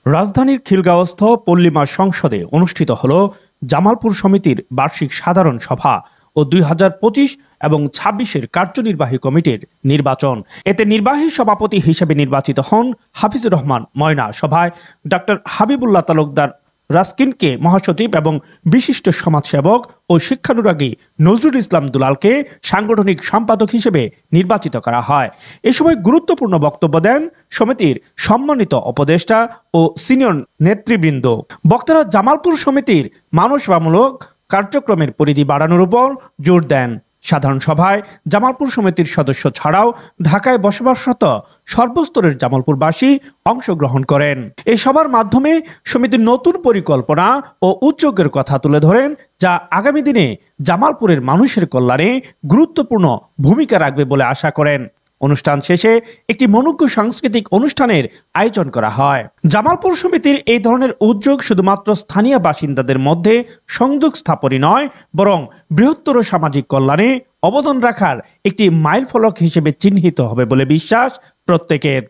রাজধানীর খিলগাঁওস্থ পল্লিমা সংসদে অনুষ্ঠিত হল জামালপুর সমিতির বার্ষিক সাধারণ সভা ও 2025 এবং 26-এর কার্যনির্বাহী কমিটির নির্বাচন। এতে নির্বাহী সভাপতি হিসেবে নির্বাচিত হন হাফিজুর রহমান ময়না। সভায় ডক্টর হাবিবুল্লাহ তালুকদার রাস্কিনকে মহাসচিব এবং বিশিষ্ট সমাজসেবক ও শিক্ষানুরাগী নজরুল ইসলাম দুলালকে সাংগঠনিক সম্পাদক হিসেবে নির্বাচিত করা হয়। এ সময় গুরুত্বপূর্ণ বক্তব্য দেন সমিতির সম্মানিত উপদেষ্টা ও সিনিয়র নেতৃবৃন্দ। বক্তারা জামালপুর সমিতির মানবসেবামূলক কার্যক্রমের পরিধি বাড়ানোর উপর জোর দেন। সাধারণ সভায় জামালপুর সমিতির সদস্য ছাড়াও ঢাকায় বসবাসরত সর্বস্তরের জামালপুরবাসী অংশগ্রহণ করেন। এই সভার মাধ্যমে সমিতির নতুন পরিকল্পনা ও উদ্যোগের কথা তুলে ধরেন, যা আগামী দিনে জামালপুরের মানুষের কল্যাণে গুরুত্বপূর্ণ ভূমিকা রাখবে বলে আশা করেন। অনুষ্ঠান শেষে একটি মনোজ্ঞ সাংস্কৃতিক অনুষ্ঠানের আয়োজন করা হয়। জামালপুর সমিতির এই ধরনের উদ্যোগ শুধুমাত্র স্থানীয় বাসিন্দাদের মধ্যে সংযোগ স্থাপনই নয়, বরং বৃহত্তর সামাজিক কল্যাণে অবদান রাখার একটি মাইলফলক হিসেবে চিহ্নিত হবে বলে বিশ্বাস প্রত্যেকের।